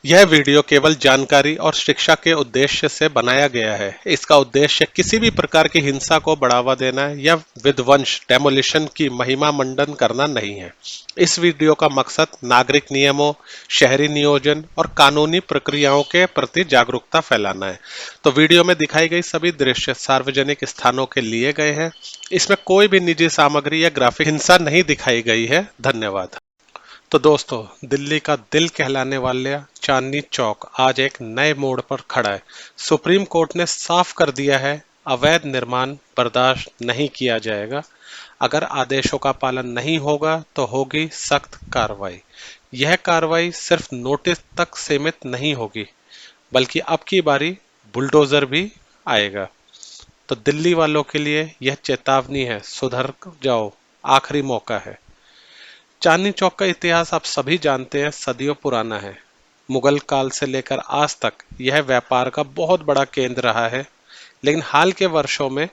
यह वीडियो केवल जानकारी और शिक्षा के उद्देश्य से बनाया गया है। इसका उद्देश्य किसी भी प्रकार की हिंसा को बढ़ावा देना या विध्वंस डेमोलिशन की महिमा मंडन करना नहीं है। इस वीडियो का मकसद नागरिक नियमों, शहरी नियोजन और कानूनी प्रक्रियाओं के प्रति जागरूकता फैलाना है। तो वीडियो में दिखाई गई सभी दृश्य सार्वजनिक स्थानों के लिए गए हैं। इसमें कोई भी निजी सामग्री या ग्राफिक हिंसा नहीं दिखाई गई है। धन्यवाद। तो दोस्तों, दिल्ली का दिल कहलाने वाले चांदनी चौक आज एक नए मोड़ पर खड़ा है। सुप्रीम कोर्ट ने साफ कर दिया है, अवैध निर्माण बर्दाश्त नहीं किया जाएगा। अगर आदेशों का पालन नहीं होगा तो होगी सख्त कार्रवाई। यह कार्रवाई सिर्फ नोटिस तक सीमित नहीं होगी, बल्कि अब की बारी बुलडोजर भी आएगा। तो दिल्ली वालों के लिए यह चेतावनी है, सुधर जाओ, आखिरी मौका है। चांदनी चौक का इतिहास आप सभी जानते हैं, सदियों पुराना है। मुगल काल से लेकर आज तक यह व्यापार का बहुत बड़ा केंद्र रहा है। लेकिन हाल के वर्षों में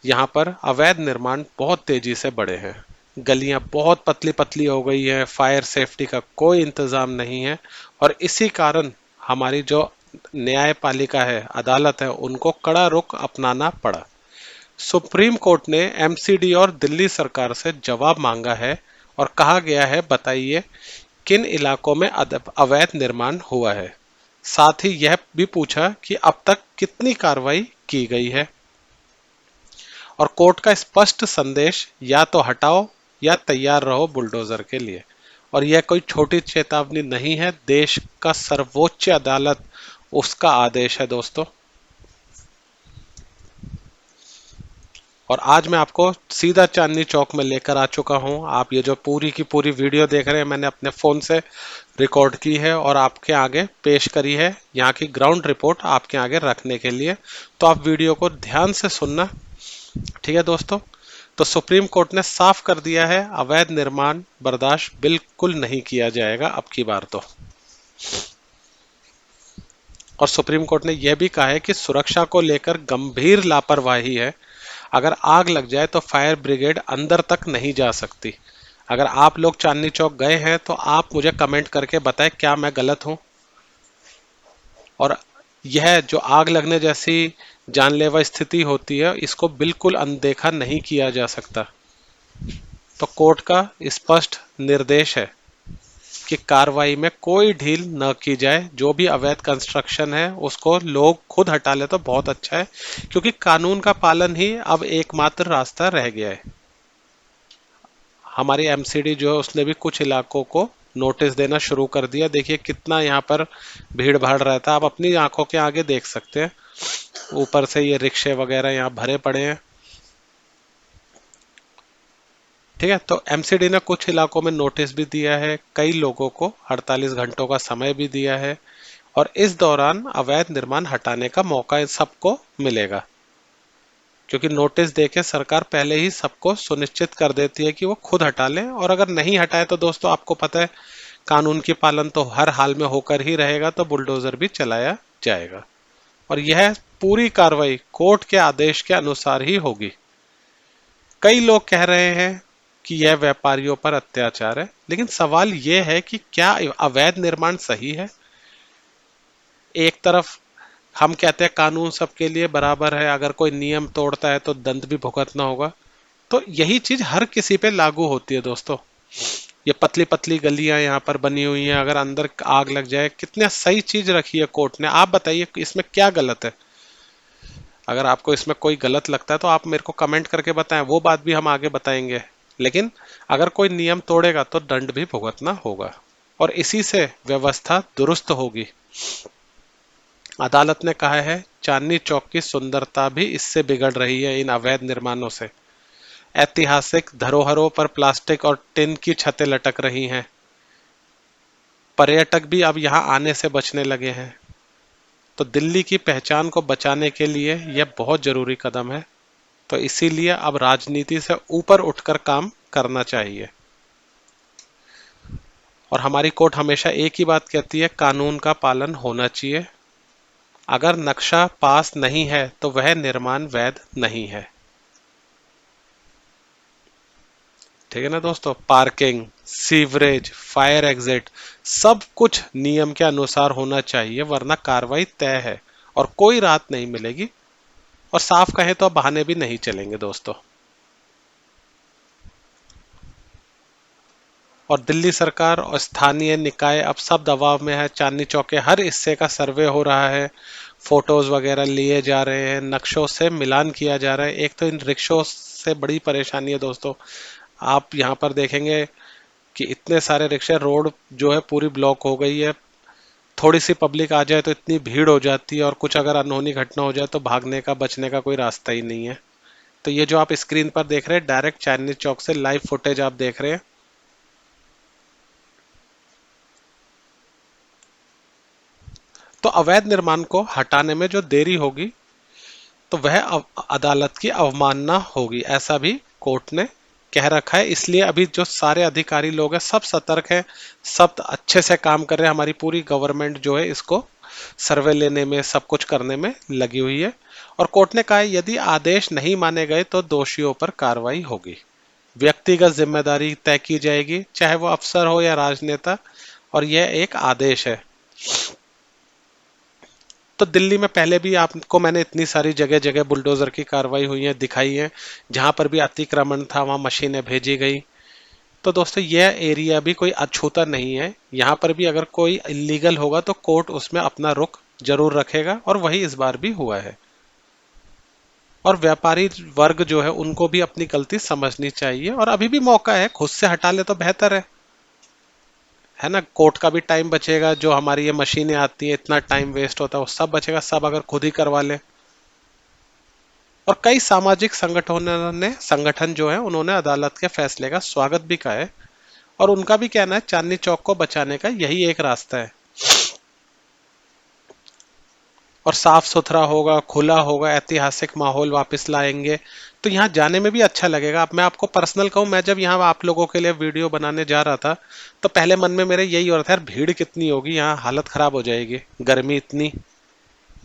यहाँ पर अवैध निर्माण बहुत तेजी से बढ़े हैं। गलियां बहुत पतली पतली हो गई हैं, फायर सेफ्टी का कोई इंतजाम नहीं है, और इसी कारण हमारी जो न्यायपालिका है, अदालत है, उनको कड़ा रुख अपनाना पड़ा। सुप्रीम कोर्ट ने एमसीडी और दिल्ली सरकार से जवाब मांगा है और कहा गया है, बताइए किन इलाकों में अवैध निर्माण हुआ है। साथ ही यह भी पूछा कि अब तक कितनी कार्रवाई की गई है। और कोर्ट का स्पष्ट संदेश, या तो हटाओ या तैयार रहो बुलडोजर के लिए। और यह कोई छोटी चेतावनी नहीं है, देश का सर्वोच्च अदालत, उसका आदेश है दोस्तों। और आज मैं आपको सीधा चांदनी चौक में लेकर आ चुका हूं। आप ये जो पूरी की पूरी वीडियो देख रहे हैं, मैंने अपने फोन से रिकॉर्ड की है और आपके आगे पेश करी है, यहाँ की ग्राउंड रिपोर्ट आपके आगे रखने के लिए। तो आप वीडियो को ध्यान से सुनना, ठीक है दोस्तों। तो सुप्रीम कोर्ट ने साफ कर दिया है, अवैध निर्माण बर्दाश्त बिल्कुल नहीं किया जाएगा अब की बार तो। और सुप्रीम कोर्ट ने यह भी कहा है कि सुरक्षा को लेकर गंभीर लापरवाही है। अगर आग लग जाए तो फायर ब्रिगेड अंदर तक नहीं जा सकती। अगर आप लोग चांदनी चौक गए हैं तो आप मुझे कमेंट करके बताएं, क्या मैं गलत हूं। और यह जो आग लगने जैसी जानलेवा स्थिति होती है, इसको बिल्कुल अनदेखा नहीं किया जा सकता। तो कोर्ट का स्पष्ट निर्देश है कि कार्रवाई में कोई ढील न की जाए। जो भी अवैध कंस्ट्रक्शन है उसको लोग खुद हटा ले तो बहुत अच्छा है, क्योंकि कानून का पालन ही अब एकमात्र रास्ता रह गया है। हमारी एमसीडी जो है उसने भी कुछ इलाकों को नोटिस देना शुरू कर दिया। देखिए कितना यहाँ पर भीड़ भाड़ रहता है, आप अपनी आंखों के आगे देख सकते हैं। ऊपर से ये रिक्शे वगैरह यहाँ भरे पड़े हैं, ठीक है। तो एमसीडी ने कुछ इलाकों में नोटिस भी दिया है, कई लोगों को 48 घंटों का समय भी दिया है, और इस दौरान अवैध निर्माण हटाने का मौका सबको मिलेगा। क्योंकि नोटिस देके सरकार पहले ही सबको सुनिश्चित कर देती है कि वो खुद हटा लें, और अगर नहीं हटाए तो दोस्तों आपको पता है, कानून की पालन तो हर हाल में होकर ही रहेगा, तो बुलडोजर भी चलाया जाएगा। और यह पूरी कार्रवाई कोर्ट के आदेश के अनुसार ही होगी। कई लोग कह रहे हैं कि यह व्यापारियों पर अत्याचार है, लेकिन सवाल यह है कि क्या अवैध निर्माण सही है? एक तरफ हम कहते हैं कानून सबके लिए बराबर है, अगर कोई नियम तोड़ता है तो दंड भी भुगतना होगा। तो यही चीज हर किसी पे लागू होती है दोस्तों। ये पतली पतली गलियां यहाँ पर बनी हुई हैं, अगर अंदर आग लग जाए, कितनी सही चीज रखी है कोर्ट ने। आप बताइए इसमें क्या गलत है? अगर आपको इसमें कोई गलत लगता है तो आप मेरे को कमेंट करके बताएं, वो बात भी हम आगे बताएंगे। लेकिन अगर कोई नियम तोड़ेगा तो दंड भी भुगतना होगा, और इसी से व्यवस्था दुरुस्त होगी। अदालत ने कहा है, चांदनी चौक की सुंदरता भी इससे बिगड़ रही है, इन अवैध निर्माणों से। ऐतिहासिक धरोहरों पर प्लास्टिक और टिन की छतें लटक रही हैं। पर्यटक भी अब यहां आने से बचने लगे हैं। तो दिल्ली की पहचान को बचाने के लिए यह बहुत जरूरी कदम है। तो इसीलिए अब राजनीति से ऊपर उठकर काम करना चाहिए। और हमारी कोर्ट हमेशा एक ही बात कहती है, कानून का पालन होना चाहिए। अगर नक्शा पास नहीं है तो वह निर्माण वैध नहीं है, ठीक है ना दोस्तों। पार्किंग, सीवरेज, फायर एग्जिट, सब कुछ नियम के अनुसार होना चाहिए, वरना कार्रवाई तय है और कोई राहत नहीं मिलेगी। और साफ कहें तो अब बहाने भी नहीं चलेंगे दोस्तों। और दिल्ली सरकार और स्थानीय निकाय अब सब दबाव में है। चांदनी चौक के हर हिस्से का सर्वे हो रहा है, फोटोज वगैरह लिए जा रहे हैं, नक्शों से मिलान किया जा रहा है। एक तो इन रिक्शों से बड़ी परेशानी है दोस्तों। आप यहाँ पर देखेंगे कि इतने सारे रिक्शे, रोड जो है पूरी ब्लॉक हो गई है। थोड़ी सी पब्लिक आ जाए तो इतनी भीड़ हो जाती है, और कुछ अगर अनहोनी घटना हो जाए तो भागने का, बचने का कोई रास्ता ही नहीं है। तो ये जो आप स्क्रीन पर देख रहे हैं, डायरेक्ट चांदनी चौक से लाइव फुटेज आप देख रहे हैं। तो अवैध निर्माण को हटाने में जो देरी होगी तो वह अदालत की अवमानना होगी, ऐसा भी कोर्ट ने कह रखा है। इसलिए अभी जो सारे अधिकारी लोग हैं सब सतर्क हैं, सब अच्छे से काम कर रहे हैं। हमारी पूरी गवर्नमेंट जो है इसको सर्वे लेने में, सब कुछ करने में लगी हुई है। और कोर्ट ने कहा है यदि आदेश नहीं माने गए तो दोषियों पर कार्रवाई होगी, व्यक्तिगत जिम्मेदारी तय की जाएगी, चाहे वो अफसर हो या राजनेता। और यह एक आदेश है। तो दिल्ली में पहले भी आपको मैंने इतनी सारी जगह जगह बुलडोजर की कार्रवाई हुई है दिखाई है, जहां पर भी अतिक्रमण था वहां मशीनें भेजी गई। तो दोस्तों यह एरिया भी कोई अछूता नहीं है। यहाँ पर भी अगर कोई इलीगल होगा तो कोर्ट उसमें अपना रुख जरूर रखेगा, और वही इस बार भी हुआ है। और व्यापारी वर्ग जो है उनको भी अपनी गलती समझनी चाहिए, और अभी भी मौका है, खुद से हटा ले तो बेहतर है ना। कोर्ट का भी टाइम बचेगा, जो हमारी ये मशीनें आती है इतना टाइम वेस्ट होता है वो सब बचेगा, सब अगर खुद ही करवा ले। और कई सामाजिक संगठन जो है उन्होंने अदालत के फैसले का स्वागत भी किया है, और उनका भी कहना है चांदनी चौक को बचाने का यही एक रास्ता है। और साफ सुथरा होगा, खुला होगा, ऐतिहासिक माहौल वापस लाएंगे, तो यहाँ जाने में भी अच्छा लगेगा। अब मैं आपको पर्सनल कहूँ, मैं जब यहाँ आप लोगों के लिए वीडियो बनाने जा रहा था तो पहले मन में मेरे यही हो रहा था, यार भीड़ कितनी होगी, यहाँ हालत खराब हो जाएगी, गर्मी इतनी,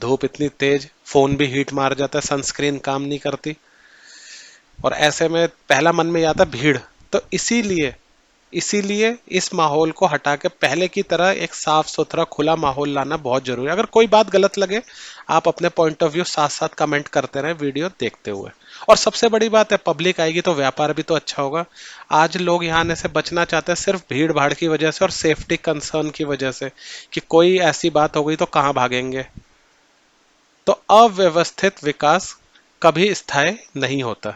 धूप इतनी तेज, फोन भी हीट मार जाता है, सनस्क्रीन काम नहीं करती। और ऐसे में पहला मन में आता भीड़। तो इसीलिए इसीलिए इस माहौल को हटा के पहले की तरह एक साफ सुथरा खुला माहौल लाना बहुत जरूरी है। अगर कोई बात गलत लगे, आप अपने पॉइंट ऑफ व्यू साथ साथ कमेंट करते रहें वीडियो देखते हुए। और सबसे बड़ी बात है, पब्लिक आएगी तो व्यापार भी तो अच्छा होगा। आज लोग यहाँ आने से बचना चाहते हैं सिर्फ भीड़ भाड़ की वजह से और सेफ्टी कंसर्न की वजह से, कि कोई ऐसी बात हो गई तो कहाँ भागेंगे। तो अव्यवस्थित विकास कभी स्थायी नहीं होता,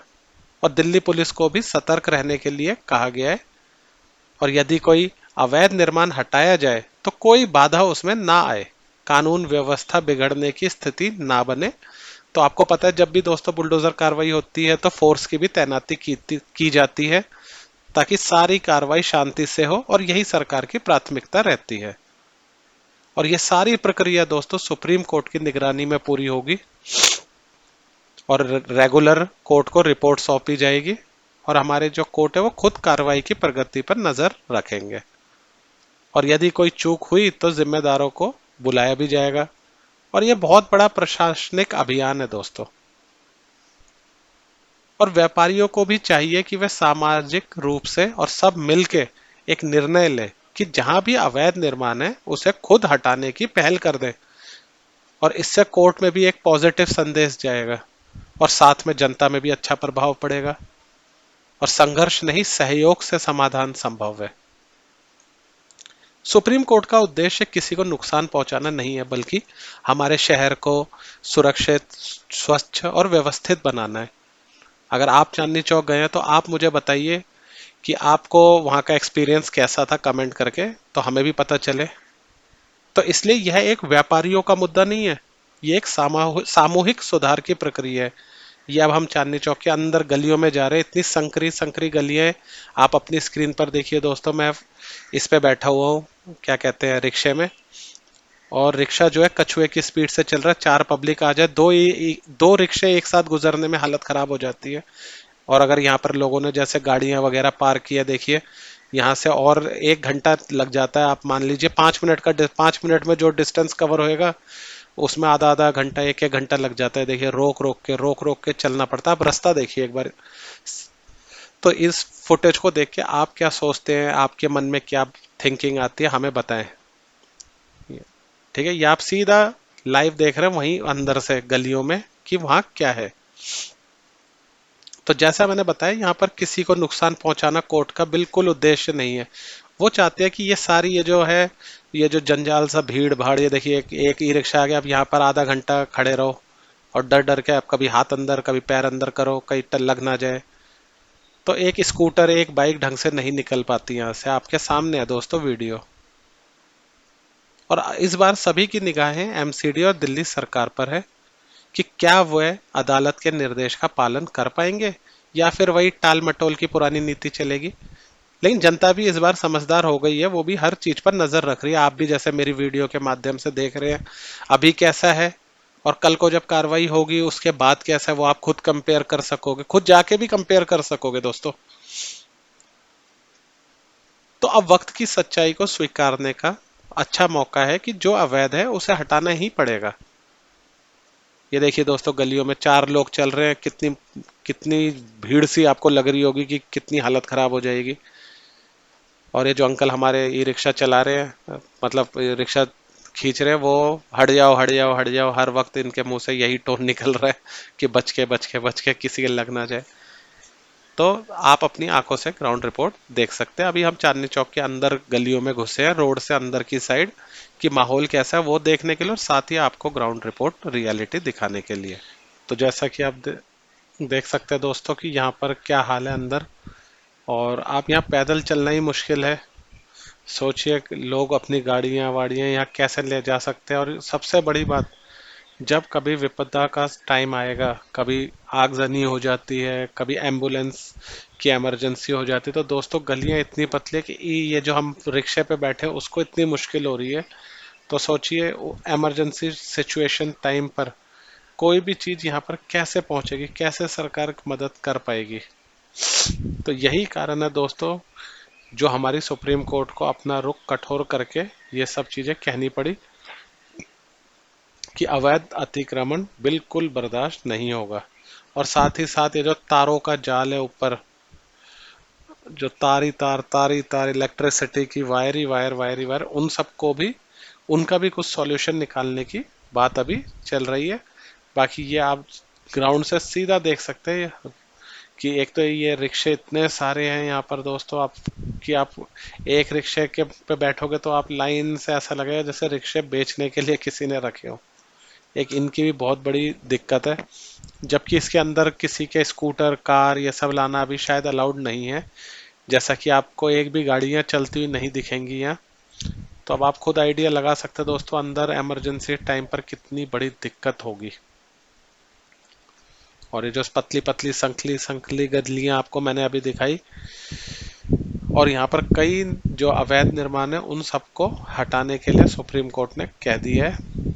और दिल्ली पुलिस को भी सतर्क रहने के लिए कहा गया है। और यदि कोई अवैध निर्माण हटाया जाए तो कोई बाधा उसमें ना आए, कानून व्यवस्था बिगड़ने की स्थिति ना बने। तो आपको पता है जब भी दोस्तों बुलडोजर कार्रवाई होती है तो फोर्स की भी तैनाती की जाती है, ताकि सारी कार्रवाई शांति से हो, और यही सरकार की प्राथमिकता रहती है। और ये सारी प्रक्रिया दोस्तों सुप्रीम कोर्ट की निगरानी में पूरी होगी, और रेगुलर कोर्ट को रिपोर्ट सौंपी जाएगी, और हमारे जो कोर्ट है वो खुद कार्रवाई की प्रगति पर नजर रखेंगे। और यदि कोई चूक हुई तो जिम्मेदारों को बुलाया भी जाएगा। और यह बहुत बड़ा प्रशासनिक अभियान है दोस्तों। और व्यापारियों को भी चाहिए कि वे सामाजिक रूप से और सब मिलके एक निर्णय ले कि जहां भी अवैध निर्माण है उसे खुद हटाने की पहल कर दें। और इससे कोर्ट में भी एक पॉजिटिव संदेश जाएगा, और साथ में जनता में भी अच्छा प्रभाव पड़ेगा। और संघर्ष नहीं, सहयोग से समाधान संभव है। सुप्रीम कोर्ट का उद्देश्य किसी को नुकसान पहुंचाना नहीं है, बल्कि हमारे शहर को सुरक्षित, स्वच्छ और व्यवस्थित बनाना है। अगर आप चांदनी चौक गए हैं तो आप मुझे बताइए कि आपको वहां का एक्सपीरियंस कैसा था, कमेंट करके, तो हमें भी पता चले। तो इसलिए यह एक व्यापारियों का मुद्दा नहीं है, ये एक सामूहिक सुधार की प्रक्रिया है। ये अब हम चांदनी चौक के अंदर गलियों में जा रहे हैं, इतनी संकरी संकरी गलियां हैं। आप अपनी स्क्रीन पर देखिए दोस्तों, मैं इस पे बैठा हुआ हूँ, क्या कहते हैं, रिक्शे में। और रिक्शा जो है कछुए की स्पीड से चल रहा है, चार पब्लिक आ जाए, दो रिक्शे एक साथ गुजरने में हालत खराब हो जाती है। और अगर यहाँ पर लोगों ने जैसे गाड़ियां वगैरह पार्क किया, देखिए यहाँ से और 1 घंटा लग जाता है। आप मान लीजिए 5 मिनट में जो डिस्टेंस कवर होएगा उसमें आधा आधा घंटा, एक एक घंटा लग जाता है। देखिए रोक रोक के चलना पड़ता है। अब रास्ता देखिए एक बार, तो इस फुटेज को देख के आप क्या सोचते हैं, आपके मन में क्या थिंकिंग आती है, हमें बताएं। ठीक है, ये आप सीधा लाइव देख रहे हैं वहीं अंदर से गलियों में कि वहां क्या है। तो जैसा मैंने बताया, यहाँ पर किसी को नुकसान पहुंचाना कोर्ट का बिल्कुल उद्देश्य नहीं है। वो चाहते हैं कि ये सारी ये जो है, ये जो जंजाल सा भीड़ भाड़, ये देखिए एक ई रिक्शा आ गया, अब यहाँ पर आधा घंटा खड़े रहो और डर डर के आप कभी हाथ अंदर कभी पैर अंदर करो, कहीं टल लग ना जाए। तो एक स्कूटर एक बाइक ढंग से नहीं निकल पाती यहाँ से। आपके सामने है दोस्तों वीडियो। और इस बार सभी की निगाहें एमसीडी और दिल्ली सरकार पर है कि क्या वह अदालत के निर्देश का पालन कर पाएंगे या फिर वही टाल मटोल की पुरानी नीति चलेगी। लेकिन जनता भी इस बार समझदार हो गई है, वो भी हर चीज पर नजर रख रही है। आप भी जैसे मेरी वीडियो के माध्यम से देख रहे हैं अभी कैसा है, और कल को जब कार्रवाई होगी उसके बाद कैसा है वो आप खुद कंपेयर कर सकोगे, खुद जाके भी कंपेयर कर सकोगे दोस्तों। तो अब वक्त की सच्चाई को स्वीकारने का अच्छा मौका है कि जो अवैध है उसे हटाना ही पड़ेगा। ये देखिए दोस्तों, गलियों में चार लोग चल रहे हैं, कितनी कितनी भीड़ सी आपको लग रही होगी कि कितनी हालत खराब हो जाएगी। और ये जो अंकल हमारे ई रिक्शा चला रहे हैं, मतलब रिक्शा खींच रहे हैं, वो हट जाओ हट जाओ हट जाओ, हर वक्त इनके मुंह से यही टोन निकल रहा है कि बच के बच के बच के, किसी के लग ना जाए। तो आप अपनी आंखों से ग्राउंड रिपोर्ट देख सकते हैं। अभी हम चांदनी चौक के अंदर गलियों में घुसे हैं, रोड से अंदर की साइड कि माहौल कैसा है वो देखने के लिए, और साथ ही आपको ग्राउंड रिपोर्ट रियलिटी दिखाने के लिए। तो जैसा कि आप देख सकते हैं दोस्तों कि यहाँ पर क्या हाल है अंदर, और आप यहाँ पैदल चलना ही मुश्किल है। सोचिए कि लोग अपनी गाड़ियाँ वाड़ियाँ यहाँ कैसे ले जा सकते हैं। और सबसे बड़ी बात, जब कभी विपदा का टाइम आएगा, कभी आगजनी हो जाती है, कभी एम्बुलेंस की इमरजेंसी हो जाती है, तो दोस्तों गलियां इतनी पतली है कि ये जो हम रिक्शे पे बैठे हैं उसको इतनी मुश्किल हो रही है। तो सोचिए इमरजेंसी सिचुएशन टाइम पर कोई भी चीज यहाँ पर कैसे पहुंचेगी, कैसे सरकार मदद कर पाएगी। तो यही कारण है दोस्तों जो हमारी सुप्रीम कोर्ट को अपना रुख कठोर करके ये सब चीजें कहनी पड़ी कि अवैध अतिक्रमण बिल्कुल बर्दाश्त नहीं होगा। और साथ ही साथ ये जो तारों का जाल है ऊपर, जो तारी तार इलेक्ट्रिसिटी की वायर ही वायर, उन सबको भी, उनका भी कुछ सॉल्यूशन निकालने की बात अभी चल रही है। बाकी ये आप ग्राउंड से सीधा देख सकते हैं कि एक तो ये रिक्शे इतने सारे हैं यहाँ पर दोस्तों, आप कि आप एक रिक्शे के पे बैठोगे तो आप लाइन से ऐसा लगेगा जैसे रिक्शे बेचने के लिए किसी ने रखे हो। एक इनकी भी बहुत बड़ी दिक्कत है, जबकि इसके अंदर किसी के स्कूटर कार ये सब लाना अभी शायद अलाउड नहीं है। जैसा कि आपको एक भी गाड़ियां चलती हुई नहीं दिखेंगी यहाँ। तो अब आप खुद आइडिया लगा सकते हैं दोस्तों अंदर इमरजेंसी टाइम पर कितनी बड़ी दिक्कत होगी। और ये जो पतली पतली संखली संखली गलियां आपको मैंने अभी दिखाई, और यहाँ पर कई जो अवैध निर्माण है उन सबको हटाने के लिए सुप्रीम कोर्ट ने कह दिया है।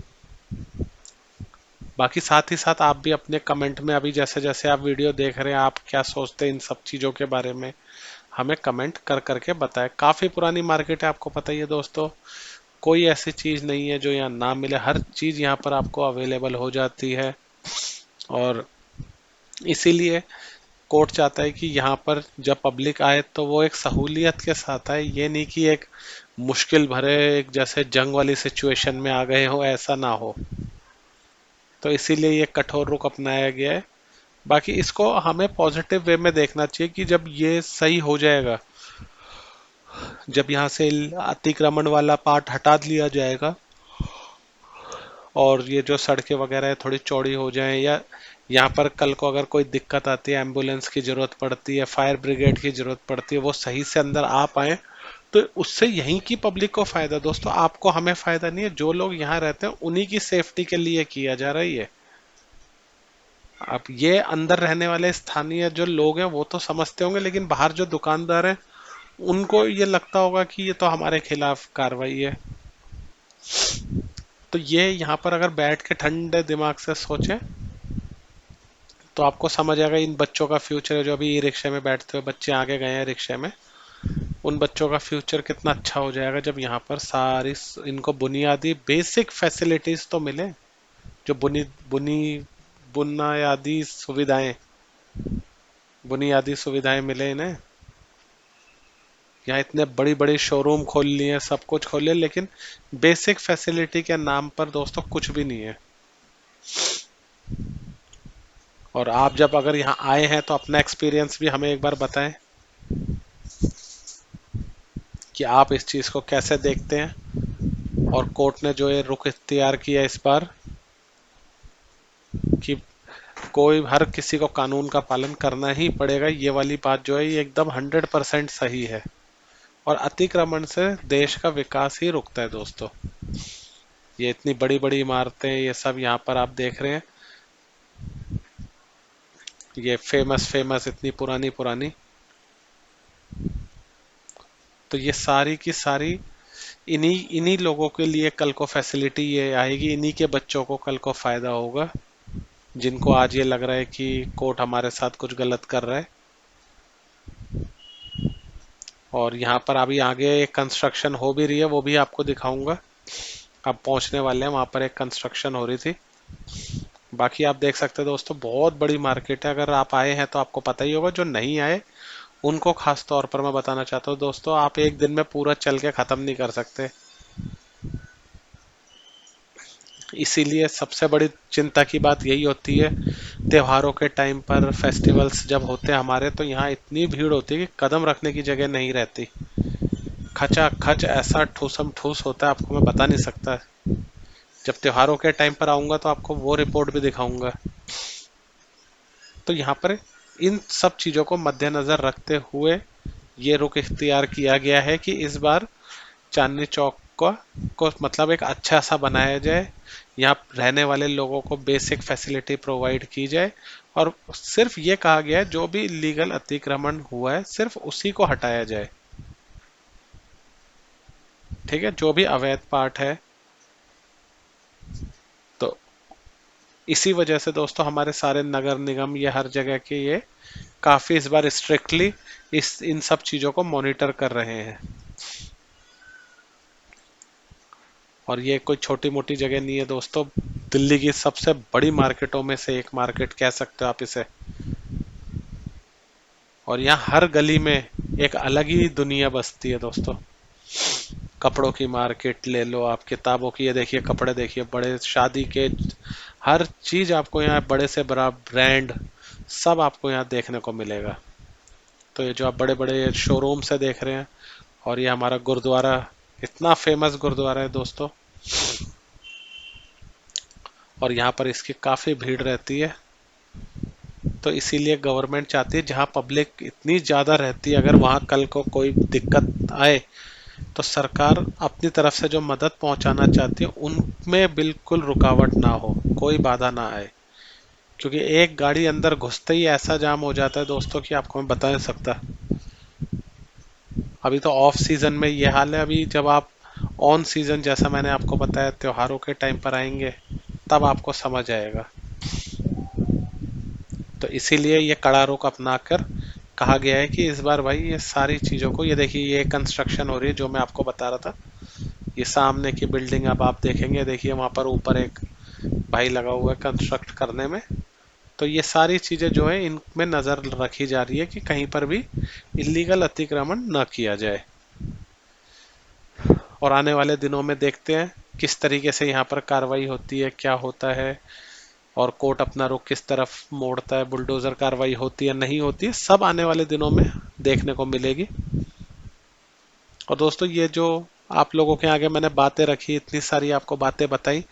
बाकी साथ ही साथ आप भी अपने कमेंट में, अभी जैसे जैसे आप वीडियो देख रहे हैं, आप क्या सोचते हैं इन सब चीज़ों के बारे में हमें कमेंट कर करके बताएं। काफ़ी पुरानी मार्केट है, आपको पता ही है दोस्तों, कोई ऐसी चीज़ नहीं है जो यहाँ ना मिले, हर चीज़ यहाँ पर आपको अवेलेबल हो जाती है। और इसीलिए कोर्ट चाहता है कि यहाँ पर जब पब्लिक आए तो वो एक सहूलियत के साथ आए, ये नहीं कि एक मुश्किल भरे एक जैसे जंग वाली सिचुएशन में आ गए हो, ऐसा ना हो। तो इसीलिए ये कठोर रुख अपनाया गया है। बाकी इसको हमें पॉजिटिव वे में देखना चाहिए कि जब ये सही हो जाएगा, जब यहाँ से अतिक्रमण वाला पार्ट हटा लिया जाएगा और ये जो सड़कें वगैरह है थोड़ी चौड़ी हो जाएं, या यहाँ पर कल को अगर कोई दिक्कत आती है, एम्बुलेंस की जरूरत पड़ती है, फायर ब्रिगेड की जरूरत पड़ती है, वो सही से अंदर आ पाए, तो उससे यहीं की पब्लिक को फायदा दोस्तों, आपको हमें फायदा नहीं है। जो लोग यहाँ रहते हैं उन्हीं की सेफ्टी के लिए किया जा रहा है ये। अब ये अंदर रहने वाले स्थानीय जो लोग हैं वो तो समझते होंगे, लेकिन बाहर जो दुकानदार हैं उनको ये लगता होगा कि ये तो हमारे खिलाफ कार्रवाई है। तो ये यहाँ पर अगर बैठ के ठंडे दिमाग से सोचें तो आपको समझ आएगा इन बच्चों का फ्यूचर है, जो अभी ई रिक्शे में बैठते हुए बच्चे आगे गए हैं रिक्शे में, उन बच्चों का फ्यूचर कितना अच्छा हो जाएगा जब यहाँ पर सारी इनको बुनियादी बेसिक फैसिलिटीज तो मिले, जो बुनी बुनी बुनियादी सुविधाएं बुनियादी सुविधाएं मिले इन्हें। यहाँ इतने बड़ी बड़ी शोरूम खोल लिए, सब कुछ खोल लिया, लेकिन बेसिक फैसिलिटी के नाम पर दोस्तों कुछ भी नहीं है। और आप जब अगर यहाँ आए हैं तो अपना एक्सपीरियंस भी हमें एक बार बताएं कि आप इस चीज को कैसे देखते हैं। और कोर्ट ने जो ये रुख इख्तियार किया इस बार कि कोई हर किसी को कानून का पालन करना ही पड़ेगा, ये वाली बात जो है ये एकदम 100% सही है। और अतिक्रमण से देश का विकास ही रुकता है दोस्तों। ये इतनी बड़ी बड़ी इमारतें, ये सब यहाँ पर आप देख रहे हैं, ये फेमस फेमस इतनी पुरानी पुरानी, तो ये सारी की सारी इन्हीं इन्हीं लोगों के लिए कल को फैसिलिटी ये आएगी, इन्हीं के बच्चों को कल को फायदा होगा, जिनको आज ये लग रहा है कि कोर्ट हमारे साथ कुछ गलत कर रहा है। और यहाँ पर अभी आगे एक कंस्ट्रक्शन हो भी रही है, वो भी आपको दिखाऊंगा। अब पहुंचने वाले हैं, वहां पर एक कंस्ट्रक्शन हो रही थी। बाकी आप देख सकते हैं दोस्तों, बहुत बड़ी मार्केट है। अगर आप आए हैं तो आपको पता ही होगा, जो नहीं आए उनको खास तौर पर मैं बताना चाहता हूँ दोस्तों, आप एक दिन में पूरा चल के खत्म नहीं कर सकते। इसीलिए सबसे बड़ी चिंता की बात यही होती है, त्योहारों के टाइम पर फेस्टिवल्स जब होते हैं हमारे, तो यहाँ इतनी भीड़ होती है कि कदम रखने की जगह नहीं रहती। खचा खच ऐसा ठूसम ठूस होता है, आपको मैं बता नहीं सकता। जब त्योहारों के टाइम पर आऊंगा तो आपको वो रिपोर्ट भी दिखाऊंगा। तो यहाँ पर इन सब चीजों को मद्देनजर रखते हुए ये रुख इख्तियार किया गया है कि इस बार चांदनी चौक को मतलब एक अच्छा सा बनाया जाए, यहाँ रहने वाले लोगों को बेसिक फैसिलिटी प्रोवाइड की जाए, और सिर्फ ये कहा गया है जो भी इलीगल अतिक्रमण हुआ है सिर्फ उसी को हटाया जाए। ठीक है, जो भी अवैध पार्ट है। तो इसी वजह से दोस्तों हमारे सारे नगर निगम, ये हर जगह के ये काफी इस बार स्ट्रिक्टली इन सब चीजों को मॉनिटर कर रहे हैं। और ये कोई छोटी मोटी जगह नहीं है दोस्तों, दिल्ली की सबसे बड़ी मार्केटों में से एक मार्केट कह सकते हो आप इसे। और यहाँ हर गली में एक अलग ही दुनिया बसती है दोस्तों। कपड़ों की मार्केट ले लो आप, किताबों की, ये देखिए कपड़े देखिए, बड़े शादी के हर चीज आपको यहाँ बड़े से बड़ा ब्रांड सब आपको यहाँ देखने को मिलेगा। तो ये जो आप बड़े बड़े शोरूम से देख रहे हैं, और ये हमारा गुरुद्वारा, इतना फेमस गुरुद्वारा है दोस्तों, और यहाँ पर इसकी काफी भीड़ रहती है। तो इसीलिए गवर्नमेंट चाहती है जहाँ पब्लिक इतनी ज़्यादा रहती है, अगर वहाँ कल को कोई दिक्कत आए तो सरकार अपनी तरफ से जो मदद पहुँचाना चाहती है उनमें बिल्कुल रुकावट ना हो, कोई बाधा ना आए। क्योंकि एक गाड़ी अंदर घुसते ही ऐसा जाम हो जाता है दोस्तों कि आपको मैं बता नहीं सकता। अभी तो ऑफ सीजन में ये हाल है, अभी जब आप ऑन सीजन जैसा मैंने आपको बताया त्योहारों के टाइम पर आएंगे तब आपको समझ आएगा। तो इसीलिए ये कड़ा रुख अपना कर कहा गया है कि इस बार भाई ये सारी चीज़ों को, ये देखिए ये कंस्ट्रक्शन हो रही है जो मैं आपको बता रहा था, ये सामने की बिल्डिंग अब आप देखेंगे, देखिए वहाँ पर ऊपर एक भाई लगा हुआ है कंस्ट्रक्ट करने में। तो ये सारी चीज़ें जो है इनमें नज़र रखी जा रही है कि कहीं पर भी इलीगल अतिक्रमण न किया जाए। और आने वाले दिनों में देखते हैं किस तरीके से यहाँ पर कार्रवाई होती है, क्या होता है, और कोर्ट अपना रुख किस तरफ मोड़ता है, बुलडोजर कार्रवाई होती है नहीं होती है, सब आने वाले दिनों में देखने को मिलेगी। और दोस्तों ये जो आप लोगों के आगे मैंने बातें रखी, इतनी सारी आपको बातें बताई,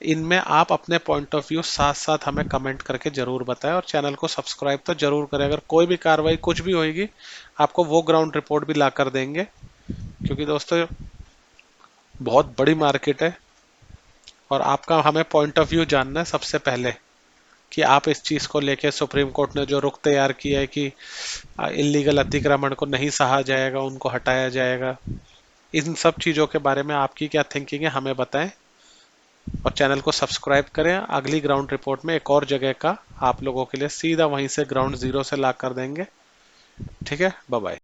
इनमें आप अपने पॉइंट ऑफ व्यू साथ साथ हमें कमेंट करके जरूर बताएं, और चैनल को सब्सक्राइब तो जरूर करें। अगर कोई भी कार्रवाई कुछ भी होगी आपको वो ग्राउंड रिपोर्ट भी ला कर देंगे, क्योंकि दोस्तों बहुत बड़ी मार्केट है और आपका हमें पॉइंट ऑफ व्यू जानना है सबसे पहले, कि आप इस चीज़ को लेके सुप्रीम कोर्ट ने जो रुख तैयार किया है कि इलीगल अतिक्रमण को नहीं सहा जाएगा, उनको हटाया जाएगा, इन सब चीज़ों के बारे में आपकी क्या थिंकिंग है हमें बताएं। और चैनल को सब्सक्राइब करें। अगली ग्राउंड रिपोर्ट में एक और जगह का आप लोगों के लिए सीधा वहीं से ग्राउंड जीरो से ला कर देंगे। ठीक है, बाय बाय।